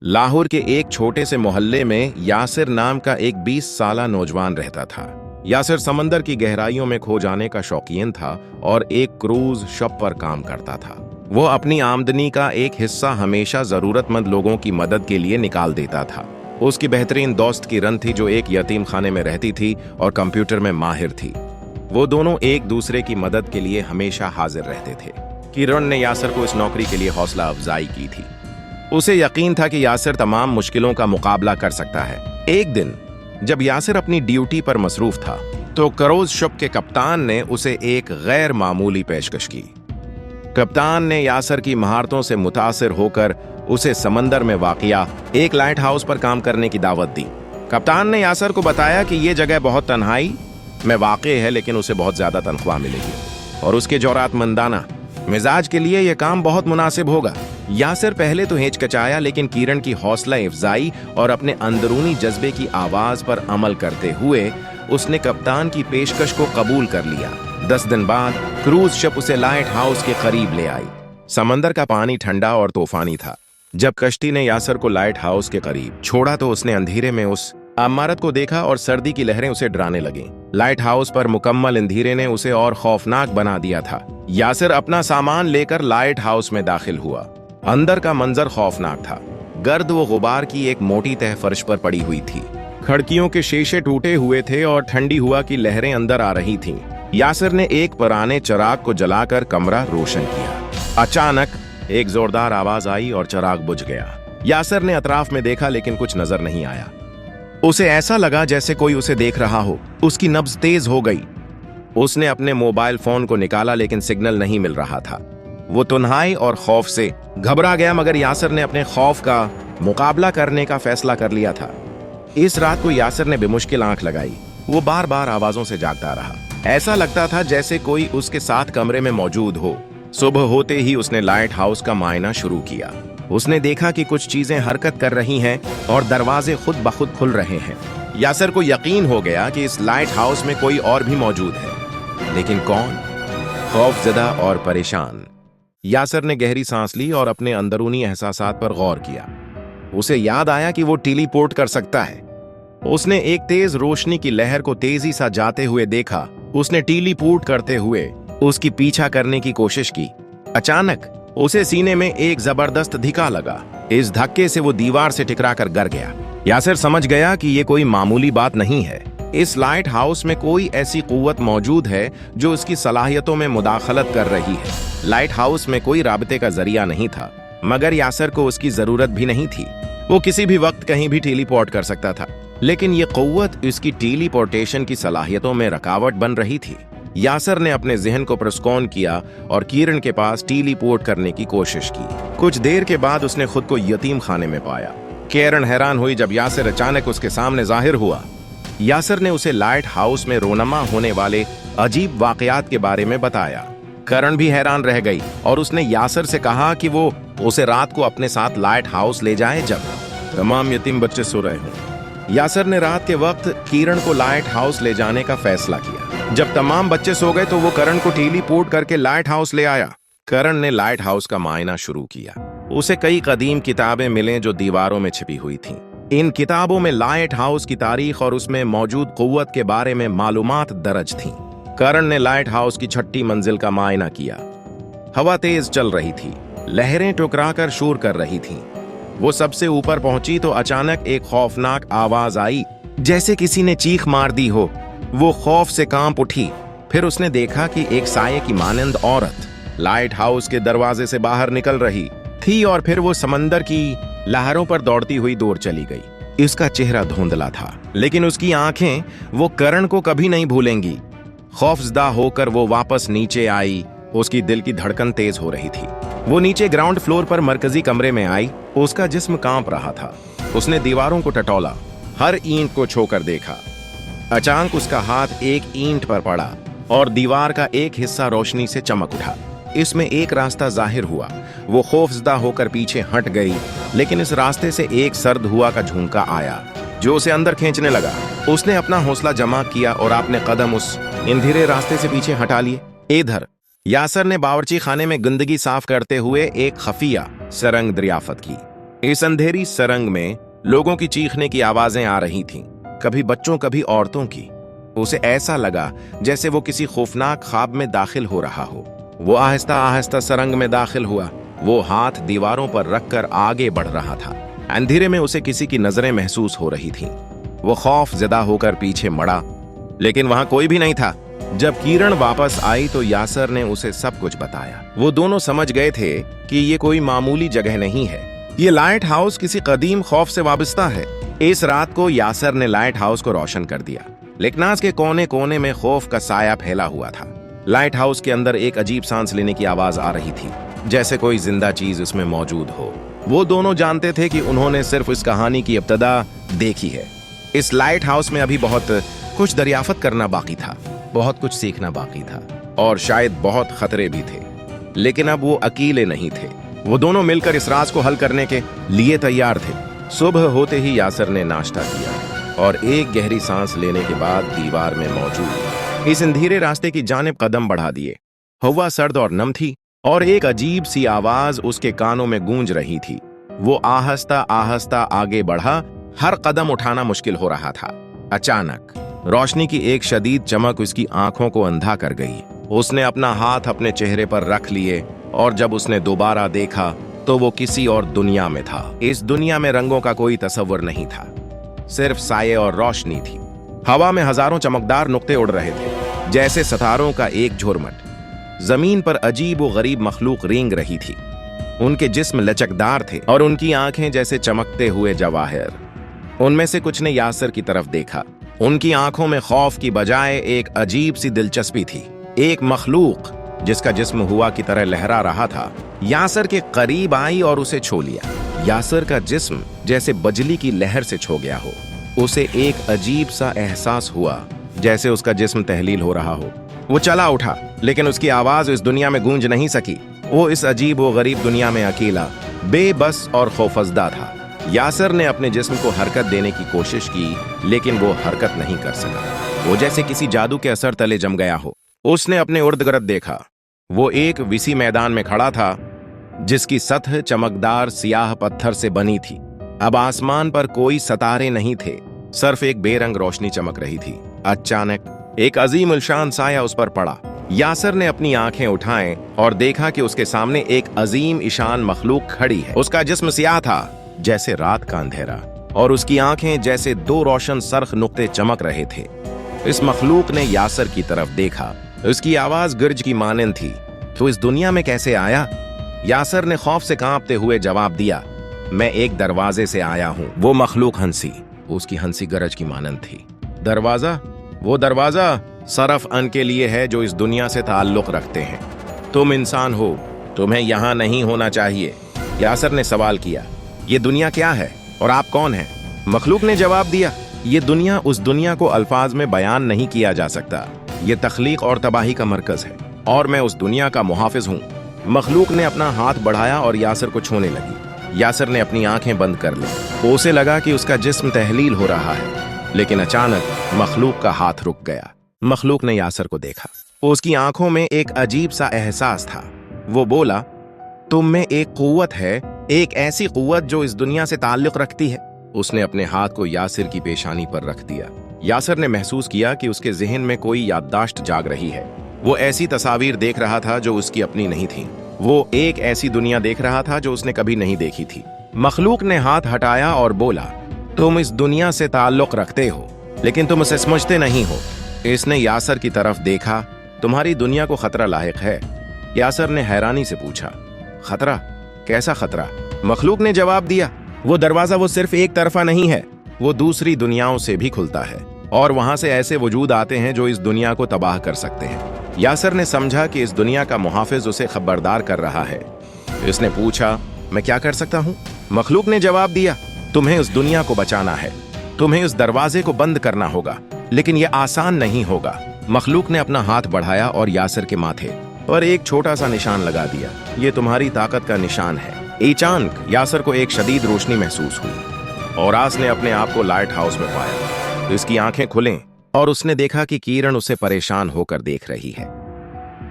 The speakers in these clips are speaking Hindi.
लाहौर के एक छोटे से मोहल्ले में यासिर नाम का एक 20 साला नौजवान रहता था। यासिर समंदर की गहराइयों में खो जाने का शौकीन था और एक क्रूज शिप पर काम करता था। वो अपनी आमदनी का एक हिस्सा हमेशा जरूरतमंद लोगों की मदद के लिए निकाल देता था। उसकी बेहतरीन दोस्त किरण थी जो एक यतीम खाने में रहती थी और कंप्यूटर में माहिर थी। वो दोनों एक दूसरे की मदद के लिए हमेशा हाजिर रहते थे। किरण ने यासिर को इस नौकरी के लिए हौसला अफजाई की थी। उसे यकीन था कि यासिर तमाम मुश्किलों का मुकाबला कर सकता है। एक दिन जब यासिर अपनी ड्यूटी पर मसरूफ था तो क्रूज शिप के कप्तान ने उसे एक गैर मामूली पेशकश की। कप्तान ने यासिर की महारतों से मुतासिर होकर उसे समंदर में वाक़िया एक लाइट हाउस पर काम करने की दावत दी। कप्तान ने यासिर को बताया कि यह जगह बहुत तन्हाई में वाक़ई है, लेकिन उसे बहुत ज्यादा तनख्वाह मिलेगी और उसके जौरातमंदाना मिजाज के लिए यह काम बहुत मुनासिब होगा। यासिर पहले तो हिचकिचाया, लेकिन किरण की हौसला अफजाई और अपने अंदरूनी जज्बे की आवाज पर अमल करते हुए उसने कप्तान की पेशकश को कबूल कर लिया। 10 दिन बाद क्रूज शिप उसे लाइट हाउस के करीब ले आई। समंदर का पानी ठंडा और तूफानी था। जब कश्ती ने यासिर को लाइट हाउस के करीब छोड़ा तो उसने अंधेरे में उस इमारत को देखा और सर्दी की लहरें उसे डराने लगीं। लाइट हाउस पर मुकम्मल अंधेरे ने उसे और खौफनाक बना दिया था। यासिर अपना सामान लेकर लाइट हाउस में दाखिल हुआ। अंदर का मंजर खौफनाक था। गर्द व गुबार की एक मोटी तह फर्श पर पड़ी हुई थी। खिड़कियों के शीशे टूटे हुए थे और ठंडी हवा की लहरें अंदर आ रही थीं। यासिर ने एक पुराने चिराग को जलाकर कमरा रोशन किया। अचानक एक जोरदार आवाज आई और चिराग बुझ गया। यासिर ने अतराफ में देखा, लेकिन कुछ नजर नहीं आया। उसे ऐसा लगा जैसे कोई उसे देख रहा हो। उसकी नब्ज तेज हो गई। उसने अपने मोबाइल फोन को निकाला, लेकिन सिग्नल नहीं मिल रहा था। वो तन्हाई और खौफ से घबरा गया, मगर यासिर ने अपने खौफ का मुकाबला करने का फैसला कर लिया था। इस रात को यासिर ने बेमुश्किल आंख लगाई। वो बार बार आवाजों से जागता रहा। ऐसा लगता था जैसे कोई उसके साथ कमरे में मौजूद हो। सुबह होते ही उसने लाइट हाउस का मायना शुरू किया। उसने देखा कि कुछ चीजें हरकत कर रही हैं और दरवाजे खुद ब खुद खुल रहे हैं। यासिर को यकीन हो गया कि इस लाइट हाउस में कोई और भी मौजूद है, लेकिन कौन? खौफजदा और परेशान यासिर ने गहरी सांस ली और अपने अंदरूनी एहसासात पर गौर किया। उसे याद आया कि वो टेलीपोर्ट कर सकता है। उसने एक तेज रोशनी की लहर को तेजी सा जाते हुए देखा। उसने टेलीपोर्ट करते हुए उसकी पीछा करने की कोशिश की। अचानक उसे सीने में एक जबरदस्त धक्का लगा। इस धक्के से वो दीवार से टकराकर गिर गया। यासिर समझ गया कि ये कोई मामूली बात नहीं है। इस लाइट हाउस में कोई ऐसी कुव्वत मौजूद है जो उसकी सलाहियतों में मुदाखलत कर रही है। लाइट हाउस में कोई राबते का जरिया नहीं था, मगर यासिर को उसकी जरूरत भी नहीं थी। वो किसी भी वक्त कहीं भी टेलीपोर्ट कर सकता था, लेकिन ये कुव्वत इसकी टेलीपोर्टेशन की सलाहियतों में रुकावट बन रही थी। यासिर ने अपने जहन को पुरस्कून किया और किरण के पास टेलीपोर्ट करने की कोशिश की। कुछ देर के बाद उसने खुद को यतीम खाने में पाया। किरण हैरान हुई जब यासिर अचानक उसके सामने जाहिर हुआ। यासिर ने उसे लाइट हाउस में रोनमा होने वाले अजीब वाकयात के बारे में बताया। किरण भी हैरान रह गई और उसने यासिर से कहा कि वो उसे रात को अपने साथ लाइट हाउस ले जाए जब तमाम यतीम बच्चे सो रहे हों। यासिर ने रात के वक्त किरण को लाइट हाउस ले जाने का फैसला किया। जब तमाम बच्चे सो गए तो वो किरण को टेलीपोर्ट करके लाइट हाउस ले आया। किरण ने लाइट हाउस का मायना शुरू किया। उसे कई कदीम किताबें मिले जो दीवारों में छिपी हुई थीं। इन किताबों में लाइट हाउस की तारीख और उसमें मौजूद कुव्वत के बारे में मालूमात दर्ज थीं। किरण ने लाइट हाउस की 6ठी मंजिल का मायना किया। हवा तेज चल रही थी, लहरें टकराकर शोर कर रही थीं। वो सबसे ऊपर पहुंची तो अचानक एक खौफनाक आवाज आई, जैसे किसी ने चीख मार दी हो। वो खौफ से कांप उठी। फिर उसने देखा कि एक साये की मानंद औरत लाइट हाउस के दरवाजे से बाहर निकल रही थी और फिर वो समंदर की लहरों पर दौड़ती हुई दूर चली गई। इसका चेहरा धुंधला था, लेकिन उसकी आंखें वो किरण को कभी नहीं भूलेंगी। खौफजदा होकर वो वापस नीचे आई। उसकी दिल की धड़कन तेज हो रही थी। वो नीचे ग्राउंड फ्लोर पर मरकजी कमरे में आई। उसका जिस्म कांप रहा था। उसने दीवारों को टटोला, हर ईंट को छूकर देखा। अचानक उसका हाथ एक ईंट पर पड़ा और दीवार का एक हिस्सा रोशनी से चमक उठा। इसमें एक रास्ता जाहिर हुआ। वो खौफजदा होकर पीछे हट गई, लेकिन इस रास्ते से एक सर्द हुआ का झोंका आया जो उसे अंदर खींचने लगा। उसने अपना हौसला जमा किया और अपने कदम उस अंधेरे रास्ते से पीछे हटा लिए। इधर यासिर ने बावर्ची खाने में गंदगी साफ करते हुए एक खफिया सरंग दरियाफ्त की। इस अंधेरी सुरंग में लोगों की चीखने की आवाजें आ रही थीं, कभी बच्चों कभी औरतों की। उसे ऐसा लगा जैसे वो किसी खौफनाक ख्वाब में दाखिल हो रहा हो। वो आहिस्ता आहिस्ता सुरंग में दाखिल हुआ। वो हाथ दीवारों पर रखकर आगे बढ़ रहा था। अंधेरे में उसे किसी की नजरें महसूस हो रही थीं। वो खौफ ज़दा होकर पीछे मुड़ा, लेकिन वहां कोई भी नहीं था। जब किरण वापस आई तो यासर ने उसे सब कुछ बताया। वो दोनों समझ गए थे कि ये कोई मामूली जगह नहीं है। ये लाइट हाउस किसी कदीम खौफ से वाबस्ता है। इस रात को यासर ने लाइट हाउस को रोशन कर दिया। लेकनास के कोने कोने में खौफ का साया फैला हुआ था। लाइट हाउस के अंदर एक अजीब सांस लेने की आवाज आ रही थी, जैसे कोई जिंदा चीज उसमें मौजूद हो। वो दोनों जानते थे कि उन्होंने सिर्फ इस कहानी की इब्तदा देखी है। इस लाइट हाउस में अभी बहुत कुछ दरियाफत करना बाकी था, बहुत कुछ सीखना बाकी था, और शायद बहुत खतरे भी थे। लेकिन अब वो अकेले नहीं थे। वो दोनों मिलकर इस राज को हल करने के लिए तैयार थे। सुबह होते ही यासर ने नाश्ता किया और एक गहरी सांस लेने के बाद दीवार में मौजूद इस अंधेरे रास्ते की जानिब कदम बढ़ा दिए। हवा सर्द और नम थी और एक अजीब सी आवाज उसके कानों में गूंज रही थी। वो आहिस्ता आहिस्ता आगे बढ़ा। हर कदम उठाना मुश्किल हो रहा था। अचानक रोशनी की एक शदीद चमक उसकी आंखों को अंधा कर गई। उसने अपना हाथ अपने चेहरे पर रख लिए और जब उसने दोबारा देखा तो वो किसी और दुनिया में था। इस दुनिया में रंगों का कोई तस्वर नहीं था, सिर्फ साये और रोशनी थी। हवा में हजारों चमकदार नुक्ते उड़ रहे थे, जैसे सितारों का एक झुरमुट। जमीन पर अजीब व गरीब मखलूक रेंग रही थी। उनके जिस्म लचकदार थे और उनकी आंखें जैसे चमकते हुए जवाहर। उनमें से कुछ ने यासर की तरफ देखा। उनकी आंखों में खौफ की बजाय एक अजीब सी दिलचस्पी थी। एक मखलूक जिसका जिस्म हुआ की तरह लहरा रहा था यासर के करीब आई और उसे छू लिया। यासर का जिस्म जैसे बिजली की लहर से छू गया हो। उसे एक अजीब सा एहसास हुआ जैसे उसका जिस्म तहलील हो रहा हो। वो चला उठा, लेकिन उसकी आवाज इस दुनिया में गूंज नहीं सकी। वो इस अजीब व गरीब दुनिया में अकेला, बेबस और खौफजदा था। यासर ने अपने जिस्म को हरकत देने की कोशिश की, लेकिन वो हरकत नहीं कर सका। वो जैसे किसी जादू के असर तले जम गया हो। उसने अपने इर्द गिर्द देखा। वो एक विसी मैदान में खड़ा था, जिसकी सतह चमकदार सियाह पत्थर से बनी थी। अब आसमान पर कोई सितारे नहीं थे, सिर्फ एक बेरंग रोशनी चमक रही थी। अचानक एक अजीम उलशान साया उस पर पड़ा। यासर ने अपनी आंखें उठाएं और देखा कि उसके सामने एक अजीम ईशान मखलूक खड़ी है। उसका जिस्म सियाह था जैसे रात का अंधेरा, और उसकी आंखें जैसे दो रोशन सरख नुक्ते चमक रहे थे। इस मखलूक ने यासर की तरफ देखा। उसकी आवाज गर्ज की मानंद थी। तो इस दुनिया में कैसे आया? यासर ने खौफ से कांपते हुए जवाब दिया, मैं एक दरवाजे से आया हूं। वो मखलूक हंसी। उसकी हंसी गरज की मानंद थी। दरवाजा? वो दरवाजा सरफ अन के लिए है जो इस दुनिया से ताल्लुक रखते हैं। तुम इंसान हो, तुम्हें यहां नहीं होना चाहिए। यासर ने सवाल किया, ये दुनिया क्या है और आप कौन हैं? मखलूक ने जवाब दिया, ये दुनिया उस दुनिया को अल्फाज में बयान नहीं किया जा सकता। ये तख्लीक और तबाही का मरकज है और मैं उस दुनिया का मुहाफिज हूँ। मखलूक ने अपना हाथ बढ़ाया और यासर को छूने लगी। यासर ने अपनी आंखें बंद कर ली। उसे लगा कि उसका जिस्म तहलील हो रहा है, लेकिन अचानक मखलूक का हाथ रुक गया। मखलूक ने यासर को देखा। उसकी आंखों में एक अजीब सा एहसास था। वो बोला, तुम में एक कुव्वत है, एक ऐसी कुव्वत जो इस दुनिया से ताल्लुक रखती है। उसने अपने हाथ को यासर की पेशानी पर रख दिया। यासर ने महसूस किया कि उसके जहन में कोई याददाश्त जाग रही है। वो ऐसी तस्वीर देख रहा था जो उसकी अपनी नहीं थी। वो एक ऐसी दुनिया देख रहा था जो उसने कभी नहीं देखी थी। मखलूक ने हाथ हटाया और बोला, तुम इस दुनिया से ताल्लुक रखते हो, लेकिन तुम उसे समझते नहीं हो। इसने यासर की तरफ देखा। तुम्हारी दुनिया को खतरा लायक है? यासर ने हैरानी से पूछा। खतरा? कैसा खतरा? मखलूक ने जवाब दिया, वो दरवाजा वो सिर्फ एक तरफा नहीं है, वो दूसरी दुनियाओं से भी खुलता है और वहां से ऐसे वजूद आते हैं जो इस दुनिया को तबाह कर सकते हैं। यासर ने समझा कि इस दुनिया का मुहाफिज उसे खबरदार कर रहा है। इसने पूछा, मैं क्या कर सकता हूँ? मखलूक ने जवाब दिया, तुम्हें उस दुनिया को बचाना है। तुम्हें उस दरवाजे को बंद करना होगा, लेकिन यह आसान नहीं होगा। मखलूक ने अपना हाथ बढ़ाया और यासर के माथे पर एक छोटा सा निशान लगा दिया। ये तुम्हारी ताकत का निशान है। अचानक यासर को एक शदीद रोशनी महसूस हुई और आस ने अपने आप को लाइट हाउस में पाया। तो इसकी आंखें खुलें और उसने देखा कि किरण उसे परेशान होकर देख रही है।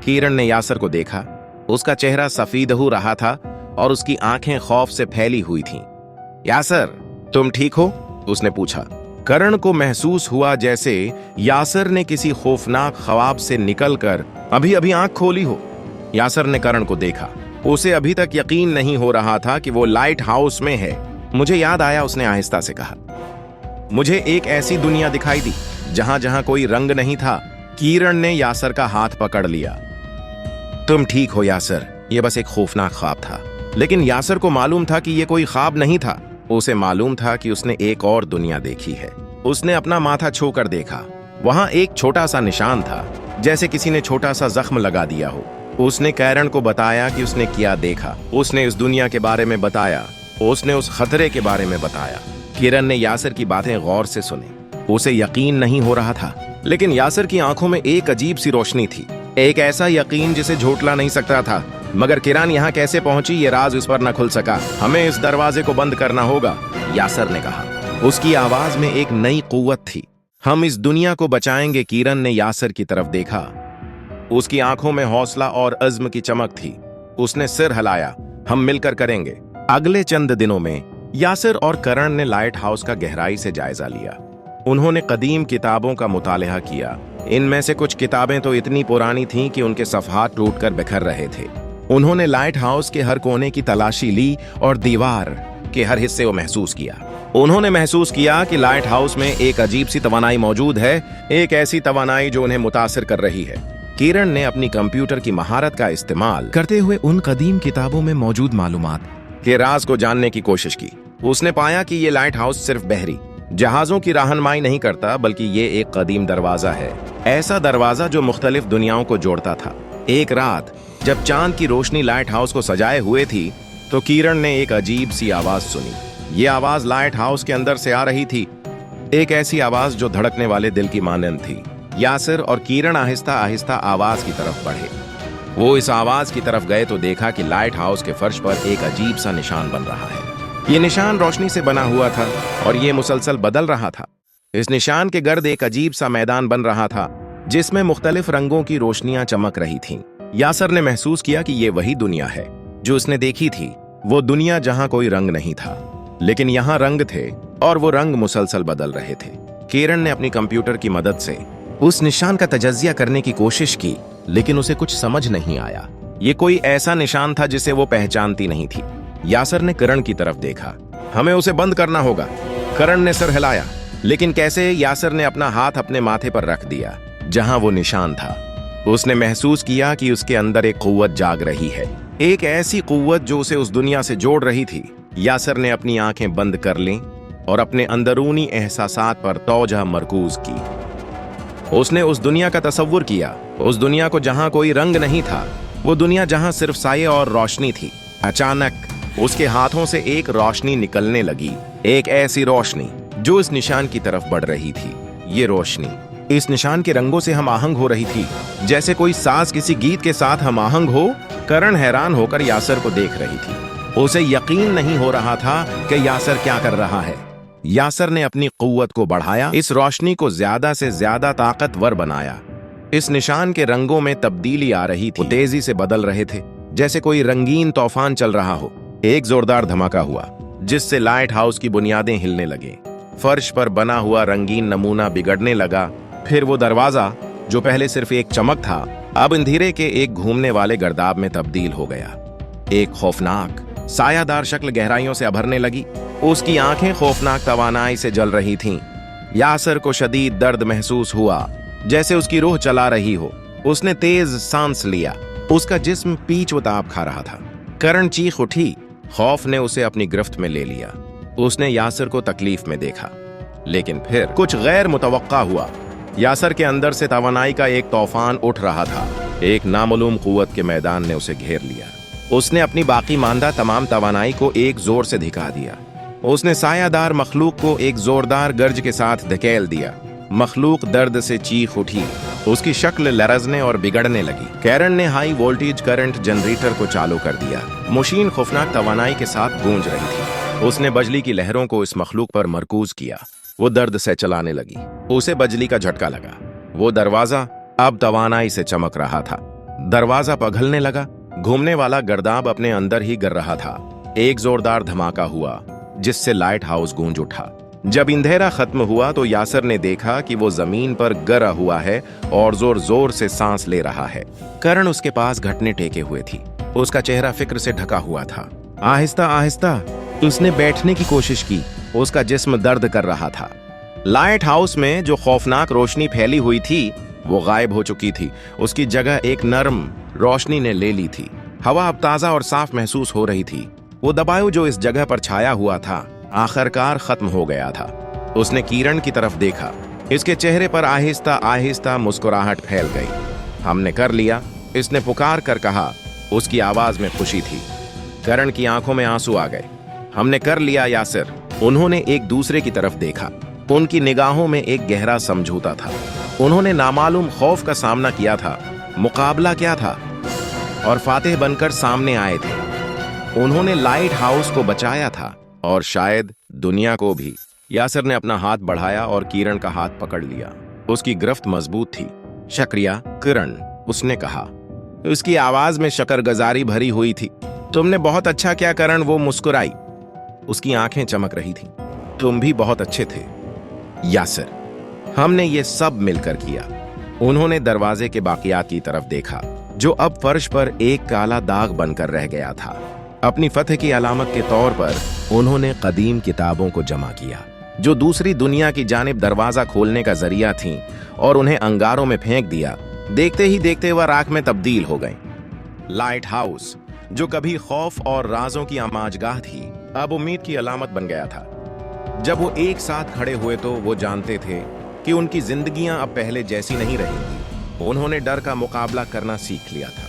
किरण ने यासर को देखा। उसका चेहरा सफेद हो रहा था और उसकी आंखें खौफ से फैली हुई थीं। यासर, तुम ठीक हो? उसने पूछा। करण को महसूस हुआ जैसे यासर ने किसी खौफनाक ख्वाब से निकलकर अभी अभी आंख खोली हो। यासर ने करण को देखा। उसे अभी तक यकीन नहीं हो रहा था कि वो लाइट हाउस में है। मुझे याद आया, उसने आहिस्ता से कहा। मुझे एक ऐसी दुनिया दिखाई दी जहां जहां कोई रंग नहीं था। किरण ने यासर का हाथ पकड़ लिया। तुम ठीक हो यासर, यह बस एक खौफनाक ख्वाब था। लेकिन यासर को मालूम था कि यह कोई ख्वाब नहीं था। उसे मालूम था कि उसने एक और दुनिया देखी है। उसने अपना माथा छूकर देखा। वहां एक छोटा सा निशान था, जैसे किसी ने छोटा सा जख्म लगा दिया हो। उसने कैरन को बताया कि उसने क्या देखा। उसने इस दुनिया के बारे में बताया। उसने उस खतरे के बारे में बताया। किरण ने यासर की बातें गौर से सुनी। उसे यकीन नहीं हो रहा था, लेकिन यासर की आंखों में एक अजीब सी रोशनी थी, एक ऐसा यकीन जिसे झूठला नहीं सकता था। मगर किरण यहाँ कैसे पहुंची, ये राज उस पर न खुल सका। हमें इस दरवाजे को बंद करना होगा, यासर ने कहा। उसकी आवाज में एक नई कुव्वत थी। हम इस दुनिया को बचाएंगे। किरण ने यासर की तरफ देखा। उसकी आंखों में हौसला और अज़्म की चमक थी। उसने सिर हिलाया। हम मिलकर करेंगे। अगले चंद दिनों में यासर और करण ने लाइट हाउस का गहराई से जायजा लिया। उन्होंने कदीम किताबों का मुतालिया किया। इनमें से कुछ किताबें तो इतनी पुरानी थीं कि उनके सफ़हात टूटकर बिखर रहे थे। उन्होंने लाइट हाउस के हर कोने की तलाशी ली और दीवार के हर हिस्से को महसूस किया। उन्होंने महसूस किया कि लाइट हाउस में एक अजीब सी तवानाई मौजूद है, एक ऐसी तवानाई जो उन्हें मुतासिर कर रही है। किरण ने अपनी कंप्यूटर की महारत का इस्तेमाल करते हुए उन कदीम किताबों में मौजूद मालूमात के राज को जानने की कोशिश की। उसने पाया कि ये लाइट हाउस सिर्फ बहरी जहाजों की रहनुमाई नहीं करता, बल्कि ये एक कदीम दरवाजा है, ऐसा दरवाजा जो मुख्तलिफ दुनियाओं को जोड़ता था। एक रात जब चांद की रोशनी लाइट हाउस को सजाए हुए थी, तो किरण ने एक अजीब सी आवाज सुनी। ये आवाज लाइट हाउस के अंदर से आ रही थी, एक ऐसी आवाज जो धड़कने वाले दिल की मानंद थी। यासर और किरण आहिस्ता आहिस्ता आवाज की तरफ बढ़े। वो इस आवाज की तरफ गए तो देखा कि लाइट हाउस के फर्श पर एक अजीब सा निशान बन रहा है। ये निशान रोशनी से बना हुआ था और ये मुसलसल बदल रहा था। इस निशान के गर्द एक अजीब सा मैदान बन रहा था, जिसमें मुख्तलिफ रंगों की रोशनियां चमक रही थीं। यासर ने महसूस किया कि ये वही दुनिया है जो उसने देखी थी, वो दुनिया जहां कोई रंग नहीं था, लेकिन यहाँ रंग थे और वो रंग मुसलसल बदल रहे थे। किरण ने अपनी कंप्यूटर की मदद से उस निशान का तजज़िया करने की कोशिश की, लेकिन उसे कुछ समझ नहीं आया। ये कोई ऐसा निशान था जिसे वो पहचानती नहीं थी। यासर ने करण की तरफ देखा। हमें उसे बंद करना होगा। करण ने सर हिलाया, लेकिन कैसे? यासर ने अपना हाथ अपने माथे पर रख दिया जहां वो निशान था। उसने महसूस किया कि उसके अंदर एक कुव्वत जाग रही है, एक ऐसी कुव्वत जो उसे उस दुनिया से जोड़ रही थी। यासर ने अपनी आंखें बंद कर लीं और अपने अंदरूनी एहसासात पर तवज्जो मरकूज की। उसने उस दुनिया का तसव्वुर किया, उस दुनिया को जहां कोई रंग नहीं था, वो दुनिया जहां सिर्फ साये और रोशनी थी। अचानक उसके हाथों से एक रोशनी निकलने लगी, एक ऐसी रोशनी जो इस निशान की तरफ बढ़ रही थी। ये रोशनी इस निशान के रंगों से हम आहंग हो रही थी, जैसे कोई साज किसी गीत के साथ हम आहंग हो। करण हैरान होकर यासर को देख रही थी। उसे यकीन नहीं हो रहा था कि यासर क्या कर रहा है। यासर ने अपनी कुव्वत को बढ़ाया, इस रोशनी को ज्यादा से ज्यादा ताकतवर बनाया। इस निशान के रंगों में तब्दीली आ रही थी, वो तेजी से बदल रहे थे, जैसे कोई रंगीन तूफान चल रहा हो। एक जोरदार धमाका हुआ, जिससे लाइट हाउस की बुनियादें हिलने लगे। फर्श पर बना हुआ रंगीन नमूना बिगड़ने लगा। फिर वो दरवाजा जो पहले सिर्फ एक चमक था, अब अंधेरे के एक घूमने वाले गर्दाब में तब्दील हो गया। एक खौफनाक सायादार शक्ल गहराइयों से अभरने लगी। उसकी आंखें खौफनाक तवानाई से जल रही थीं। यासर को शदीद दर्द महसूस हुआ, जैसे उसकी रूह चला रही हो। उसने तेज सांस लिया। उसका जिस्म पीछ व ताप खा रहा था। करण चीख उठी। खौफ ने उसे अपनी गिरफ्त में ले लिया। उसने यासर को तकलीफ में देखा, लेकिन फिर कुछ गैर मुतवक्का हुआ। यासर के अंदर से तवानाई का एक तूफान उठ रहा था। एक नामालूम कुव्वत के मैदान ने उसे घेर लिया। उसने अपनी बाकी मांदा तमाम तवानाई को एक जोर से धिका दिया। उसने सायादार मखलूक को एक जोरदार गर्ज के साथ धकेल दिया। मखलूक दर्द से चीख उठी। उसकी शक्ल लरजने और बिगड़ने लगी। कैरन ने हाई वोल्टेज करंट जनरेटर को चालू कर दिया। मशीन खौफनाक तवानाई के साथ गूंज रही थी। उसने बिजली की लहरों को इस मखलूक पर मरकूज किया। वो दर्द से चलाने लगी। उसे बिजली का झटका लगा। वो दरवाजा अब तवानाई से चमक रहा था। दरवाजा पिघलने लगा। घूमने वाला गर्दाब अपने अंदर ही गिर रहा था। एक जोरदार धमाका हुआ, जिससे लाइट हाउस गूंज उठा। जब अंधेरा खत्म हुआ तो यासिर ने देखा कि वो जमीन पर गिरा हुआ है और जोर जोर से सांस ले रहा है। करण उसके पास घुटने टेके हुए थी। उसका चेहरा फिक्र से ढका हुआ था। आहिस्ता आहिस्ता उसने बैठने की कोशिश की। उसका जिस्म दर्द कर रहा था। लाइट हाउस में जो खौफनाक रोशनी फैली हुई थी वो गायब हो चुकी थी। उसकी जगह एक नरम रोशनी ने ले ली थी। हवा अब ताजा और साफ महसूस हो रही थी। वो दबाव जो इस जगह पर छाया हुआ था आखिरकार खत्म हो गया था। उसने किरण की तरफ देखा। इसके चेहरे पर आहिस्ता आहिस्ता मुस्कुराहट फैल गई। हमने कर लिया, इसने पुकार कर कहा। उसकी आवाज में खुशी थी। करण की आंखों में आंसू आ गए। हमने कर लिया यासिर। उन्होंने एक दूसरे की तरफ देखा। उनकी निगाहों में एक गहरा समझौता था। उन्होंने नामालूम खौफ का सामना किया था। मुकाबला क्या था और फातेह बनकर सामने आए थे। उन्होंने लाइट हाउस को बचाया था और शायद दुनिया को भी। यासिर ने अपना हाथ बढ़ाया और किरण का हाथ पकड़ लिया। उसकी गिरफ्त मजबूत थी। शुक्रिया किरण, उसने कहा। उसकी आवाज में शकरगुजारी भरी हुई थी। तुमने बहुत अच्छा किया करण, वो मुस्कुराई। उसकी आंखें चमक रही थीं। तुम भी बहुत अच्छे थे यासिर। हमने ये सब मिलकर किया। उन्होंने दरवाजे के बाकियात की तरफ देखा जो अब फर्श पर एक काला दाग बनकर रह गया था। अपनी फतह की अलामत के तौर पर उन्होंने कदीम किताबों को जमा किया जो दूसरी दुनिया की जानिब दरवाजा खोलने का जरिया थीं और उन्हें अंगारों में फेंक दिया। देखते ही देखते वह राख में तब्दील हो गई। लाइट हाउस जो कभी खौफ और राजों की आमाजगाह थी अब उम्मीद की अलामत बन गया था। जब वो एक साथ खड़े हुए तो वो जानते थे कि उनकी जिंदगियां अब पहले जैसी नहीं रहेंगी। उन्होंने डर का मुकाबला करना सीख लिया था।